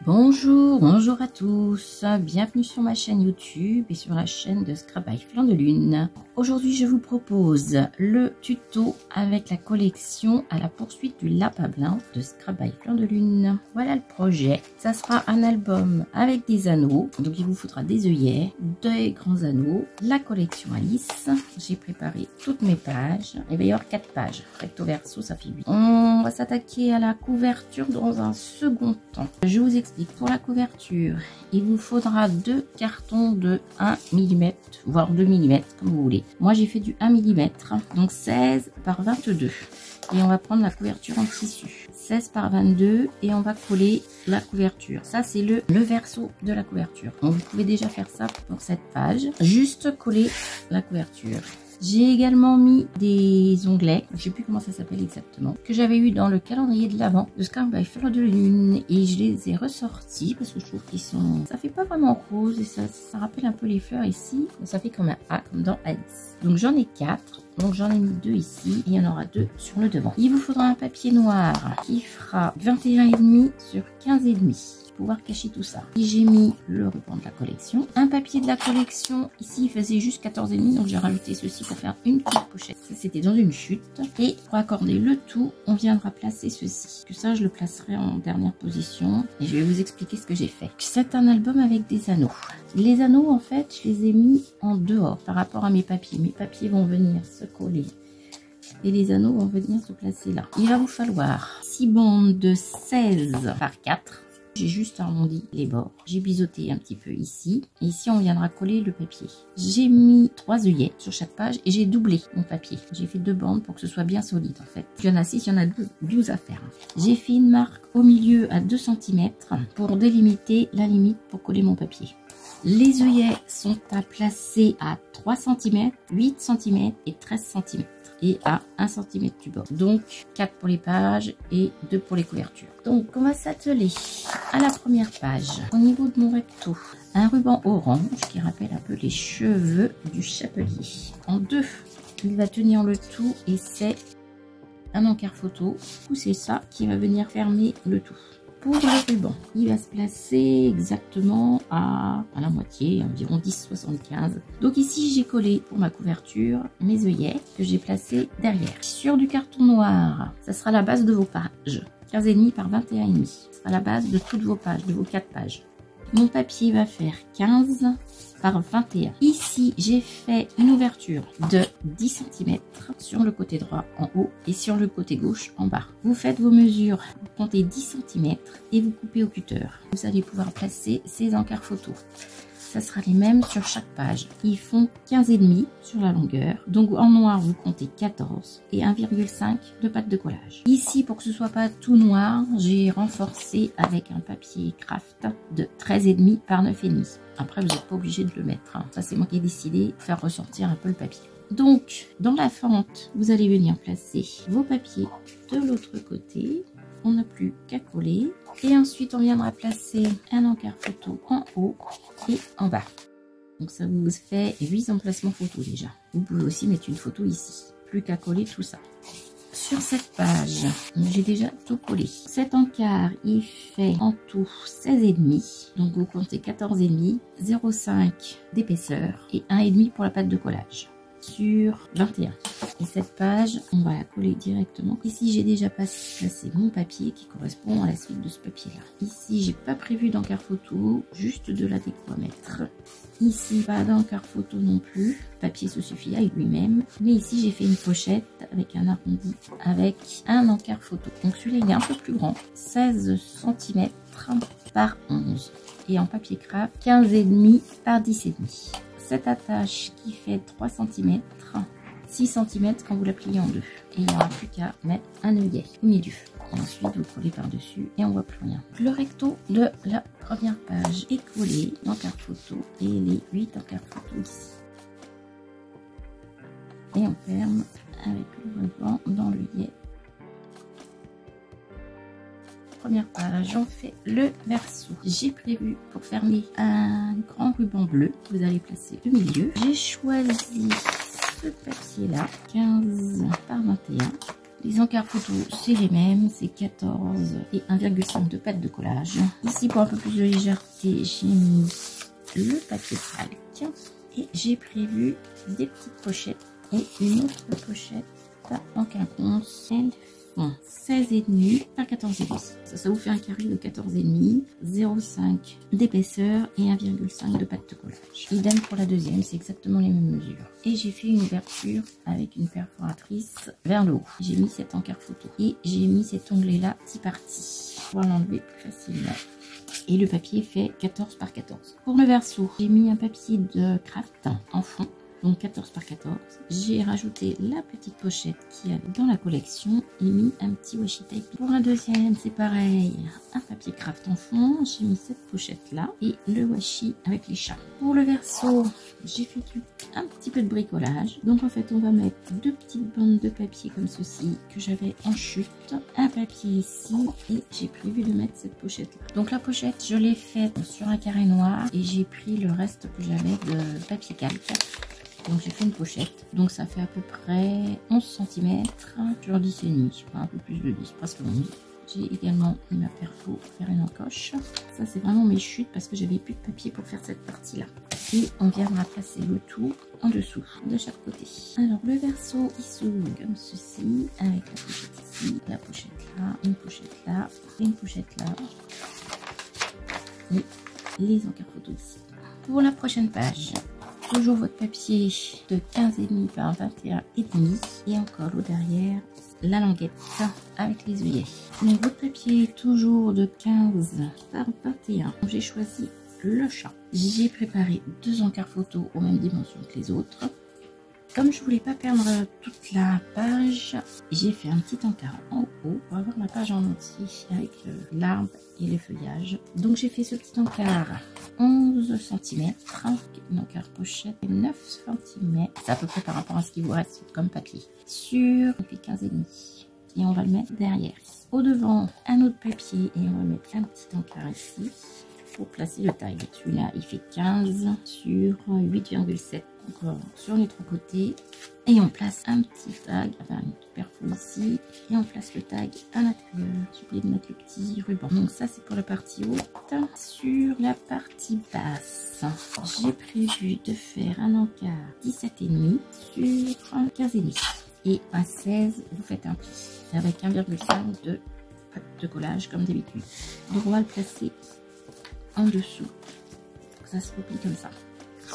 Bonjour à tous, bienvenue sur ma chaîne YouTube et sur la chaîne de Scrap by Flanc de Lune. Aujourd'hui je vous propose le tuto avec la collection à la poursuite du lapin blanc de Scrap by Flanc de Lune. Voilà le projet, ça sera un album avec des anneaux, donc il vous faudra des œillets, des grands anneaux, la collection Alice. J'ai préparé toutes mes pages, il va y avoir 4 pages, recto verso ça fait 8. On va s'attaquer à la couverture dans un second temps. Je vous explique. Pour la couverture, il vous faudra 2 cartons de 1 mm, voire 2 mm, comme vous voulez. Moi, j'ai fait du 1 mm, donc 16 par 22. Et on va prendre la couverture en tissu. 16 par 22 et on va coller la couverture. Ça, c'est le verso de la couverture. Donc, vous pouvez déjà faire ça pour cette page. Juste coller la couverture. J'ai également mis des onglets, je ne sais plus comment ça s'appelle exactement, que j'avais eu dans le calendrier de l'Avent de Scrap by Flanc de Lune et je les ai ressortis parce que je trouve qu'ils sont... Ça fait pas vraiment rose et ça rappelle un peu les fleurs ici, mais ça fait comme un A, comme dans Alice. Donc j'en ai 4, donc j'en ai mis 2 ici et il y en aura 2 sur le devant. Il vous faudra un papier noir qui fera 21,5 sur 15,5. Pouvoir cacher tout ça. J'ai mis le ruban de la collection, un papier de la collection, ici il faisait juste 14,5 donc j'ai rajouté ceci pour faire une petite pochette. Ça c'était dans une chute et pour accorder le tout on viendra placer ceci, que ça je le placerai en dernière position et je vais vous expliquer ce que j'ai fait. C'est un album avec des anneaux. Les anneaux en fait je les ai mis en dehors par rapport à mes papiers. Mes papiers vont venir se coller et les anneaux vont venir se placer là. Il va vous falloir 6 bandes de 16 par 4. J'ai juste arrondi les bords. J'ai biseauté un petit peu ici. Et ici, on viendra coller le papier. J'ai mis 3 œillets sur chaque page et j'ai doublé mon papier. J'ai fait 2 bandes pour que ce soit bien solide en fait. Il y en a 6, il y en a 12 à faire. J'ai fait une marque au milieu à 2 cm pour délimiter la limite pour coller mon papier. Les œillets sont à placer à 3 cm, 8 cm et 13 cm. Et à 1 cm du bord. Donc 4 pour les pages et 2 pour les couvertures. Donc on va s'atteler à la première page. Au niveau de mon recto, un ruban orange qui rappelle un peu les cheveux du chapelier. En 2, il va tenir le tout et c'est un encart photo. Ou c'est ça qui va venir fermer le tout. Pour le ruban, il va se placer exactement à la moitié, environ 10,75. Donc ici, j'ai collé pour ma couverture mes œillets que j'ai placés derrière. Sur du carton noir, ça sera la base de vos pages. 15,5 par 21,5. Ce sera la base de toutes vos pages, de vos 4 pages. Mon papier va faire 15 par 21. Ici, j'ai fait une ouverture de 10 cm sur le côté droit en haut et sur le côté gauche en bas. Vous faites vos mesures, vous comptez 10 cm et vous coupez au cutter. Vous allez pouvoir placer ces encarts photos. Ça sera les mêmes sur chaque page. Ils font 15,5 sur la longueur. Donc en noir, vous comptez 14 et 1,5 de pâte de collage. Ici, pour que ce soit pas tout noir, j'ai renforcé avec un papier craft de 13,5 par 9,5. Après, vous n'êtes pas obligé de le mettre. Hein. Ça, c'est moi qui ai décidé de faire ressortir un peu le papier. Donc, dans la fente, vous allez venir placer vos papiers de l'autre côté. On n'a plus qu'à coller. Et ensuite, on viendra placer un encart photo en haut et en bas. Donc, ça vous fait 8 emplacements photos déjà. Vous pouvez aussi mettre une photo ici. Plus qu'à coller tout ça. Sur cette page, j'ai déjà tout collé. Cet encart, il fait en tout 16,5. Donc, vous comptez 14,5, 0,5 d'épaisseur et 1,5 pour la pâte de collage. Sur 21. Et cette page, on va la coller directement. Ici, j'ai déjà placé mon papier qui correspond à la suite de ce papier-là. Ici, j'ai pas prévu d'encart photo, juste de la déco à mettre. Ici, pas d'encart photo non plus. Le papier se suffit avec lui-même. Mais ici, j'ai fait une pochette avec un arrondi, avec un encart photo. Donc celui-là, il est un peu plus grand. 16 cm par 11. Et en papier craft, 15,5 par 10,5. Cette attache qui fait 3 cm, 6 cm quand vous la pliez en deux. Et il n'y aura plus qu'à mettre un œillet au milieu. Et ensuite, vous collez par-dessus et on voit plus rien. Le recto de la première page est collé d'encart photo et les 8 encarts photo ici. Et on ferme avec le ruban dans l'œillet. Première page, on fait le verso. J'ai prévu pour fermer un grand ruban bleu que vous allez placer au milieu. J'ai choisi ce papier là, 15 par 21. Les encarts photo, c'est les mêmes, c'est 14 et 1,5 de pâte de collage. Ici, pour un peu plus de légèreté, j'ai mis le papier calque et j'ai prévu des petites pochettes et une autre pochette en quinconce. Elles font 16,5 par 14,5. Ça vous fait un carré de 14,5, 0,5 d'épaisseur et 1,5 de pâte de collage. Idem pour la deuxième, c'est exactement les mêmes mesures. Et j'ai fait une ouverture avec une perforatrice vers le haut. J'ai mis cet encart photo et j'ai mis cet onglet là, petit parti. On va l'enlever plus facilement. Et le papier fait 14 par 14. Pour le verso, j'ai mis un papier de craft en fond. Donc 14 par 14. J'ai rajouté la petite pochette qui est dans la collection et mis un petit washi tape. Pour la deuxième, c'est pareil. Un papier craft en fond. J'ai mis cette pochette là et le washi avec les chats. Pour le verso, j'ai fait un petit peu de bricolage. Donc en fait, on va mettre deux petites bandes de papier comme ceci que j'avais en chute. Un papier ici et j'ai prévu de mettre cette pochette là. Donc la pochette, je l'ai faite sur un carré noir et j'ai pris le reste que j'avais de papier calque. Donc j'ai fait une pochette, donc ça fait à peu près 11 cm sur 10,5, un peu plus de 10, presque 11. J'ai également mis ma perfo pour faire une encoche. Ça c'est vraiment mes chutes parce que j'avais plus de papier pour faire cette partie là. Et on viendra placer le tout en dessous de chaque côté. Alors le verso il s'ouvre comme ceci avec la pochette ici, la pochette là, une pochette là, une pochette là et les encarts photos ici. Pour la prochaine page, toujours votre papier de 15,5 par 21,5 et encore au derrière la languette avec les œillets. Donc votre papier est toujours de 15 par 21. J'ai choisi le chat. J'ai préparé deux encarts photos aux mêmes dimensions que les autres. Comme je voulais pas perdre toute la page, j'ai fait un petit encart en haut pour avoir la page en entier avec l'arbre et les feuillages. Donc j'ai fait ce petit encart 11 cm, une encart pochette et 9 cm. C'est à peu près par rapport à ce qui vous reste comme papier. Sur, il fait 15,5 et on va le mettre derrière. Au devant, un autre papier et on va mettre un petit encart ici pour placer le tag. Celui-là, il fait 15 sur 8,7. Encore sur les trois côtés et on place un petit tag, enfin une petite perfo ici et on place le tag à l'intérieur. J'ai oublié de mettre le petit ruban. Donc ça c'est pour la partie haute. Sur la partie basse, j'ai prévu de faire un encart 17,5 sur 15,5 et à 16 vous faites un pli avec 1,5 de pâte de collage comme d'habitude. Donc on va le placer en dessous. Ça se replie comme ça.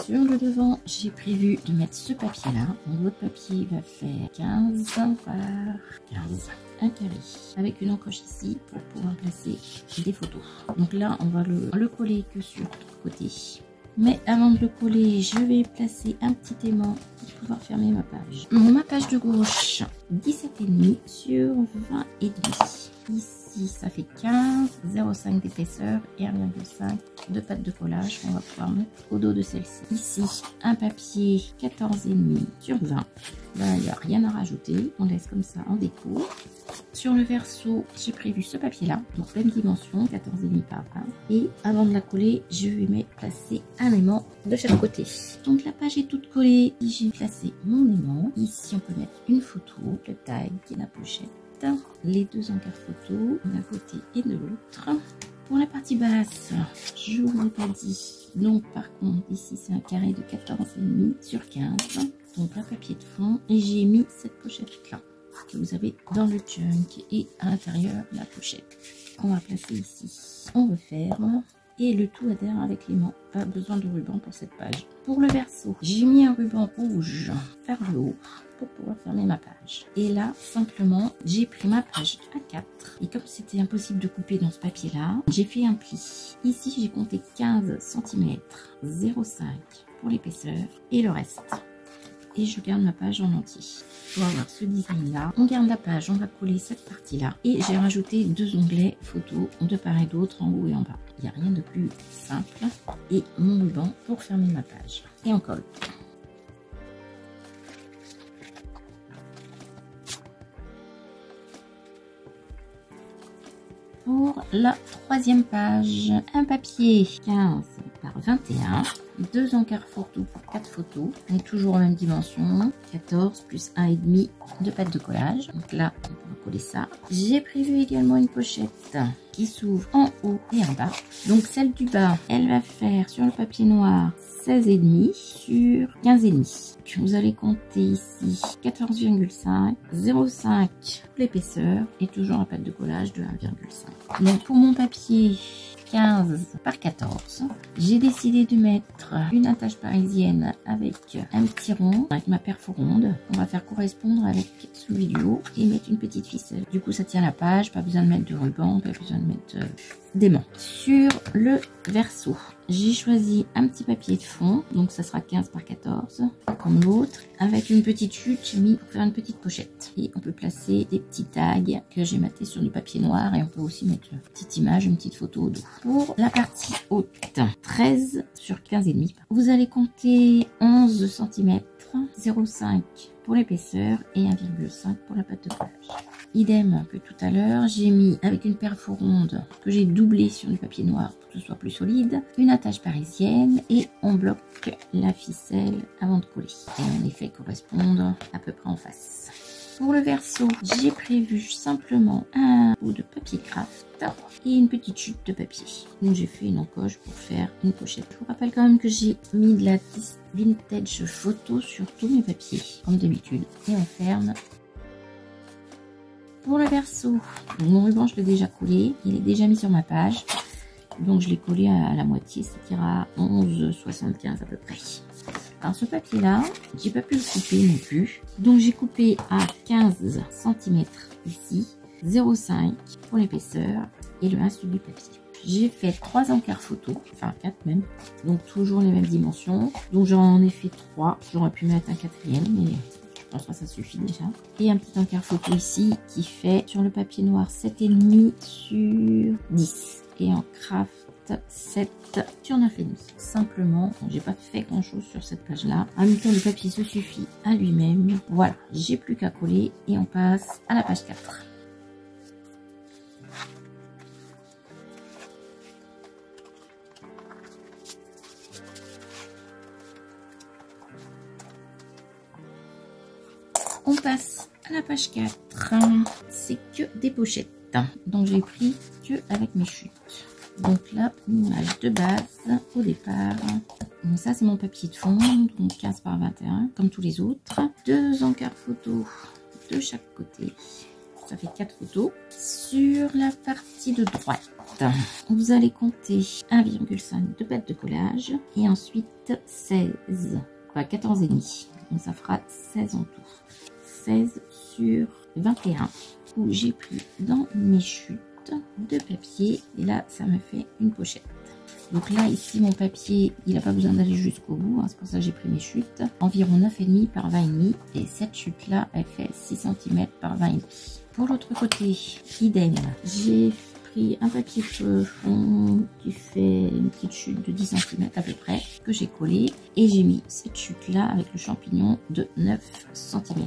Sur le devant, j'ai prévu de mettre ce papier-là. Donc votre papier va faire 15 par 15, un carré, avec une encoche ici pour pouvoir placer des photos. Donc là, on va le coller que sur l'autre côté. Mais avant de le coller, je vais placer un petit aimant pour pouvoir fermer ma page. Ma page de gauche, 17,5 sur 20,5. Ici, ça fait 15, 0,5 d'épaisseur et 1,5 de pâte de collage qu'on va pouvoir mettre au dos de celle-ci. Ici, un papier 14,5 sur 20. Là, il n'y a rien à rajouter. On laisse comme ça en déco. Sur le verso, j'ai prévu ce papier-là, donc même dimension, 14,5 par 20. Et avant de la coller, je vais placer un aimant de chaque côté. Donc la page est toute collée. J'ai placé mon aimant. Ici, on peut mettre une photo, le tag et la pochette. Les deux encarts photos d'un côté et de l'autre. Pour la partie basse, je vous l'ai pas dit. Donc par contre, ici c'est un carré de 14,5 sur 15. Donc un papier de fond. Et j'ai mis cette pochette là que vous avez dans le junk et à l'intérieur la pochette qu'on va placer ici. On referme et le tout adhère avec l'aimant. Pas besoin de ruban pour cette page. Pour le verso, j'ai mis un ruban rouge vers le haut pour pouvoir fermer ma page. Et là, simplement, j'ai pris ma page A4. Et comme c'était impossible de couper dans ce papier-là, j'ai fait un pli. Ici, j'ai compté 15 cm, 0,5 pour l'épaisseur et le reste. Et je garde ma page en entier. Pour avoir ce design-là, on garde la page, on va coller cette partie-là. Et j'ai rajouté deux onglets photos de part et d'autre, en haut et en bas. Il n'y a rien de plus simple. Et mon ruban pour fermer ma page. Et on colle. Pour la troisième page, un papier 15 par 21 2 encarts photo pour 4 photos. On est toujours en même dimension. 14 plus 1,5 de pâte de collage. Donc là, on pourra coller ça. J'ai prévu également une pochette qui s'ouvre en haut et en bas. Donc celle du bas, elle va faire sur le papier noir 16,5 sur 15,5. Vous allez compter ici 14,5, 0,5 pour l'épaisseur et toujours un pâte de collage de 1,5. Donc pour mon papier 15 par 14, j'ai décidé de mettre une attache parisienne avec un petit rond, avec ma perforonde. On va faire correspondre avec celui du haut et mettre une petite ficelle. Du coup ça tient la page, pas besoin de mettre de ruban, pas besoin de mettre d'aimant. Sur le verso, j'ai choisi un petit papier de fond, donc ça sera 15 par 14, comme l'autre. Avec une petite chute, j'ai mis pour faire une petite pochette. Et on peut placer des petits tags que j'ai matés sur du papier noir et on peut aussi mettre une petite image, une petite photo au dos. Pour la partie haute, 13 sur 15,5. Vous allez compter 11 cm, 0,5 pour l'épaisseur et 1,5 pour la pâte de collage. Idem que tout à l'heure, j'ai mis avec une perforonde que j'ai doublée sur du papier noir pour que ce soit plus solide, une attache parisienne et on bloque la ficelle avant de coller. Et on les fait correspondre à peu près en face. Pour le verso, j'ai prévu simplement un bout de papier craft et une petite chute de papier. Donc j'ai fait une encoche pour faire une pochette. Je vous rappelle quand même que j'ai mis de la vintage photo sur tous mes papiers, comme d'habitude. Et on ferme. Pour le verso, mon ruban je l'ai déjà collé, il est déjà mis sur ma page. Donc je l'ai collé à la moitié, c'est-à-dire à 11,75 à peu près. Alors ce papier là, j'ai pas pu le couper non plus. Donc j'ai coupé à 15 cm ici, 0,5 pour l'épaisseur et le 1 sur du papier. J'ai fait 3 encarts photo, enfin 4 même, donc toujours les mêmes dimensions. Donc j'en ai fait 3, j'aurais pu mettre un 4e, mais je pense que ça suffit déjà. Et un petit encart photo ici qui fait sur le papier noir 7,5 sur 10 et en craft 7 sur 9,5. Simplement, j'ai pas fait grand chose sur cette page là. En même temps, le papier se suffit à lui-même. Voilà, j'ai plus qu'à coller et on passe à la page 4. On passe à la page 4. C'est que des pochettes. Donc j'ai pris que avec mes chutes. Donc là, une image de base au départ. Donc ça c'est mon papier de fond, donc 15 par 21 comme tous les autres. 2 encarts photos de chaque côté. Ça fait 4 photos. Sur la partie de droite, vous allez compter 1,5 de pâte de collage et ensuite 16, enfin 14,5. Donc ça fera 16 en tout. 16 sur 21 où j'ai pris dans mes chutes de papier et là ça me fait une pochette. Donc là ici mon papier il n'a pas besoin d'aller jusqu'au bout, hein, c'est pour ça que j'ai pris mes chutes. Environ 9,5 par 20,5 et cette chute là elle fait 6 cm par 20,5. Pour l'autre côté, idem, j'ai pris un papier de fond qui fait une petite chute de 10 cm à peu près que j'ai collé et j'ai mis cette chute là avec le champignon de 9 cm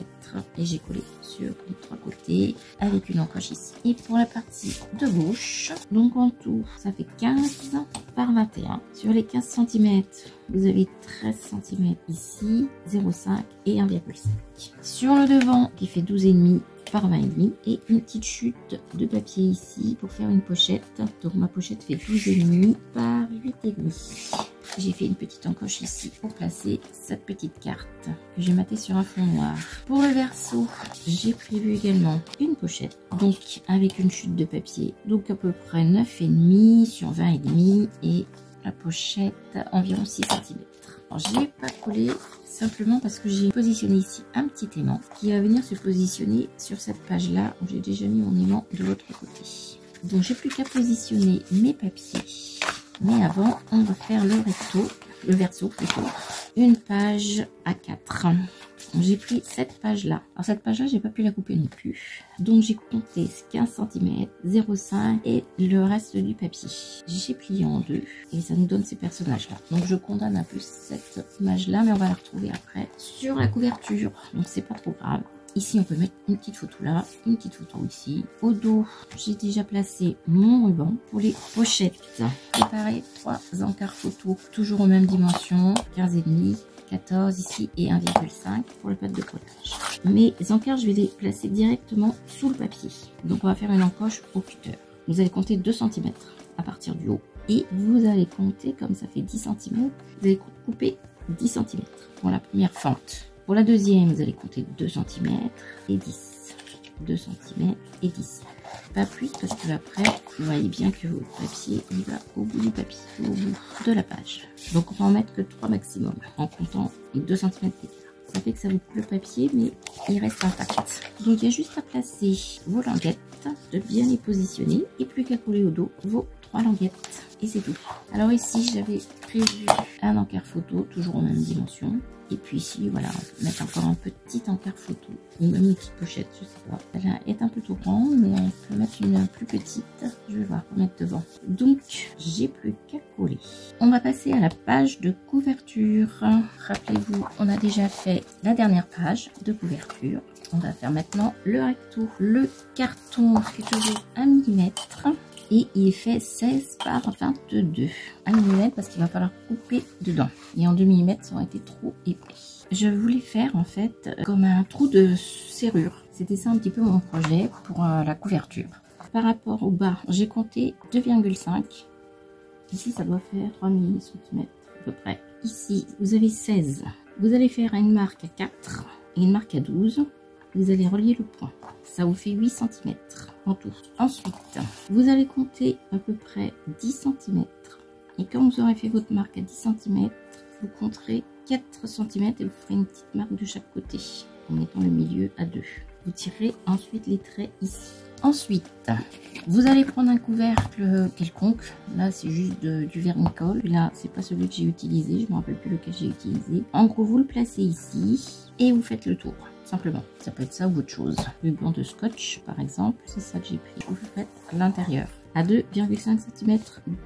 et j'ai collé sur les 3 côtés avec une encoche ici. Et pour la partie de gauche, donc en tout ça fait 15 par 21. Sur les 15 cm, vous avez 13 cm ici, 0,5 et 1,5. Sur le devant qui fait 12,5 par 20,5 et une petite chute de papier ici pour faire une pochette. Donc ma pochette fait 12,5 par 8,5. J'ai fait une petite encoche ici pour placer cette petite carte que j'ai matée sur un fond noir. Pour le verso, j'ai prévu également une pochette, donc avec une chute de papier, donc à peu près 9,5 sur 20,5 et la pochette environ 6 cm. Alors je n'ai pas collé simplement parce que j'ai positionné ici un petit aimant qui va venir se positionner sur cette page là où j'ai déjà mis mon aimant de l'autre côté. Donc j'ai plus qu'à positionner mes papiers. Mais avant, on va faire le verso plutôt. Une page A4. J'ai pris cette page-là. Alors cette page-là, j'ai pas pu la couper non plus. Donc j'ai compté 15 cm, 0,5 et le reste du papier. J'ai plié en deux et ça nous donne ces personnages-là. Donc je condamne un peu cette image-là, mais on va la retrouver après sur la couverture. Donc c'est pas trop grave. Ici, on peut mettre une petite photo là, une petite photo ici. Au dos, j'ai déjà placé mon ruban. Pour les pochettes, préparer 3 encarts photos, toujours aux mêmes dimensions, 15,5, 14 ici et 1,5 pour le pad de potage. Mes encarts, je vais les placer directement sous le papier. Donc, on va faire une encoche au cutter. Vous allez compter 2 cm à partir du haut. Et vous allez compter, comme ça fait 10 cm, vous allez couper 10 cm pour la première fente. Pour la deuxième, vous allez compter 2 cm et 10. 2 cm et 10. Pas plus parce que après, vous voyez bien que votre papier, il va au bout du papier, au bout de la page. Donc on va en mettre que 3 maximum en comptant 2 cm d'écart. Ça fait que ça vous coupe le papier, mais il reste intact. Donc il y a juste à placer vos languettes, de bien les positionner et plus qu'à coller au dos vos 3 languettes. Et c'est tout. Alors ici, j'avais prévu un encart photo, toujours aux mêmes dimensions. Et puis ici, voilà, on peut mettre encore un petit encart photo, ou même une petite pochette, je sais pas. Elle est un peu trop grande, mais on peut mettre une plus petite. Je vais voir pour mettre devant. Donc, j'ai plus qu'à coller. On va passer à la page de couverture. Rappelez-vous, on a déjà fait la dernière page de couverture. On va faire maintenant le recto. Le carton fait toujours 1 mm. Et il fait 16 par 22. 1 mm parce qu'il va falloir couper dedans. Et en 2 mm, ça aurait été trop épais. Je voulais faire en fait comme un trou de serrure. C'était ça un petit peu mon projet pour la couverture. Par rapport au bas, j'ai compté 2,5. Ici, ça doit faire 3 cm à peu près. Ici, vous avez 16. Vous allez faire une marque à 4 et une marque à 12. Vous allez relier le point. Ça vous fait 8 cm en tout. Ensuite, vous allez compter à peu près 10 cm. Et quand vous aurez fait votre marque à 10 cm, vous compterez 4 cm et vous ferez une petite marque de chaque côté en mettant le milieu à 2. Vous tirez ensuite les traits ici. Ensuite, vous allez prendre un couvercle quelconque. Là, c'est juste du vernicole. Là, c'est pas celui que j'ai utilisé. Je ne me rappelle plus lequel j'ai utilisé. En gros, vous le placez ici et vous faites le tour. Simplement, ça peut être ça ou autre chose. Ruban de scotch, par exemple, c'est ça que j'ai pris. Vous le faites à l'intérieur, à 2,5 cm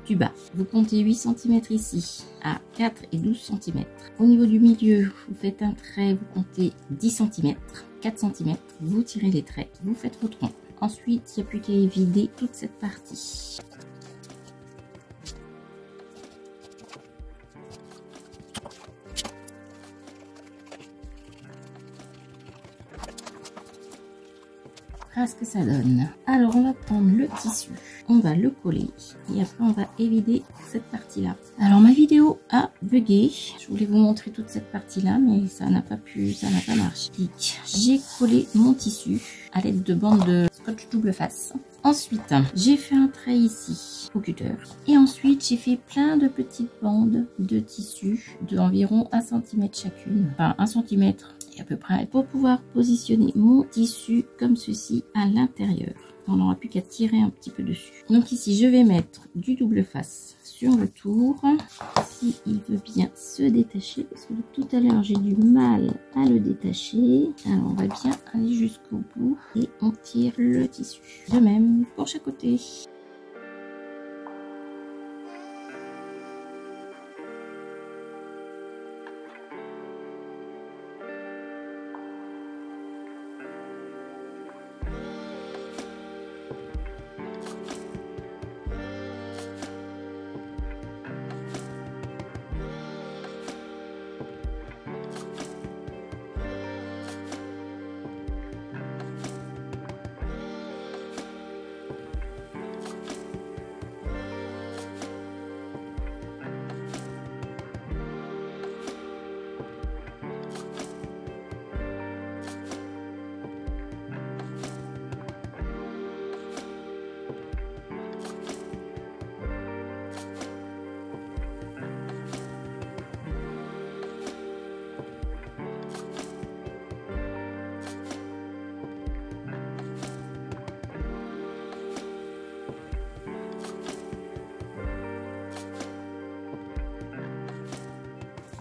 du bas. Vous comptez 8 cm ici, à 4 et 12 cm. Au niveau du milieu, vous faites un trait, vous comptez 10 cm, 4 cm. Vous tirez les traits, vous faites votre rond. Ensuite, il n'y a plus qu'à vider toute cette partie. Voilà ce que ça donne. Alors, on va prendre le tissu, on va le coller et après, on va évider cette partie-là. Alors, ma vidéo a bugué. Je voulais vous montrer toute cette partie-là, mais ça n'a pas marché. J'ai collé mon tissu à l'aide de bandes de scotch double face. Ensuite, j'ai fait un trait ici au cutter. Et ensuite, j'ai fait plein de petites bandes de tissu d'environ 1 cm chacune. Enfin, 1 cm et à peu près pour pouvoir positionner mon tissu comme ceci à l'intérieur. On n'aura plus qu'à tirer un petit peu dessus. Donc ici, je vais mettre du double face sur le tour. Si il veut bien se détacher, parce que tout à l'heure, j'ai du mal à le détacher. Alors, on va bien aller jusqu'au bout et on tire le tissu. De même pour chaque côté.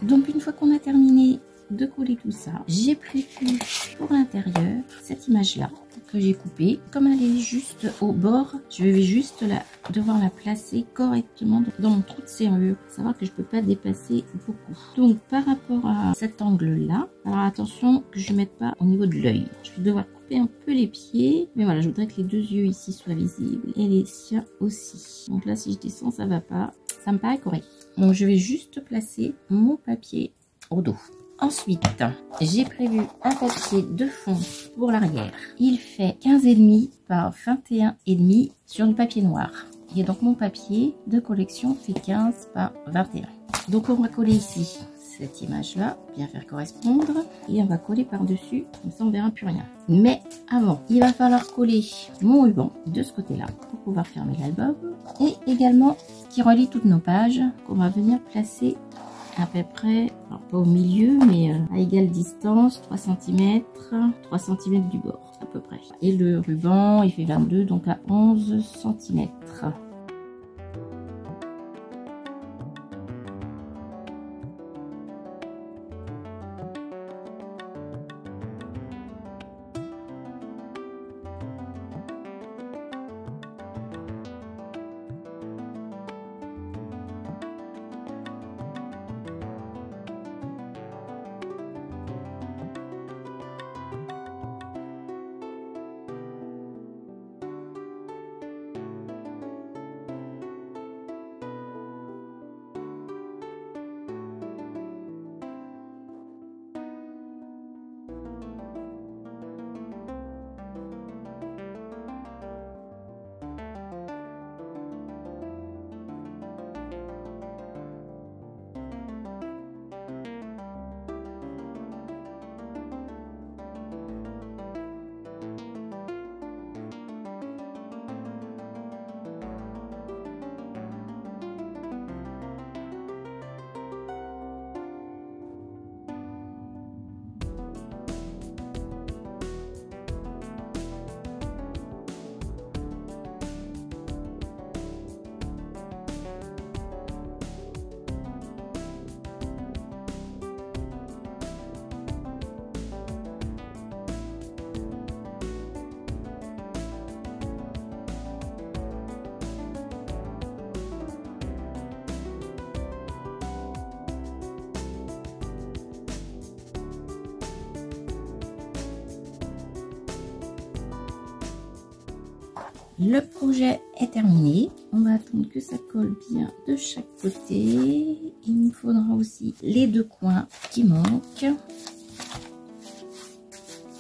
Donc une fois qu'on a terminé de coller tout ça, j'ai prévu pour l'intérieur cette image-là que j'ai coupée. Comme elle est juste au bord, je vais juste devoir la placer correctement dans mon trou de serrure. Faut savoir que je peux pas dépasser beaucoup. Donc par rapport à cet angle-là, alors attention que je ne mette pas au niveau de l'œil. Je vais devoir couper un peu les pieds, mais voilà, je voudrais que les deux yeux ici soient visibles et les siens aussi. Donc là, si je descends, ça va pas. Ça me paraît correct. Donc je vais juste placer mon papier au dos. Ensuite, j'ai prévu un papier de fond pour l'arrière. Il fait 15,5 par 21,5 sur du papier noir. Et donc mon papier de collection fait 15 par 21. Donc on va coller ici cette image-là, bien faire correspondre. Et on va coller par-dessus, comme ça on verra plus rien. Mais avant, il va falloir coller mon ruban de ce côté-là pour pouvoir fermer l'album. Et également, qui relie toutes nos pages qu'on va venir placer à peu près, alors pas au milieu, mais à égale distance, 3 cm du bord à peu près. Et le ruban, il fait 22, donc à 11 cm. Le projet est terminé. On va attendre que ça colle bien de chaque côté. Il nous faudra aussi les deux coins qui manquent.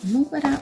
Donc voilà.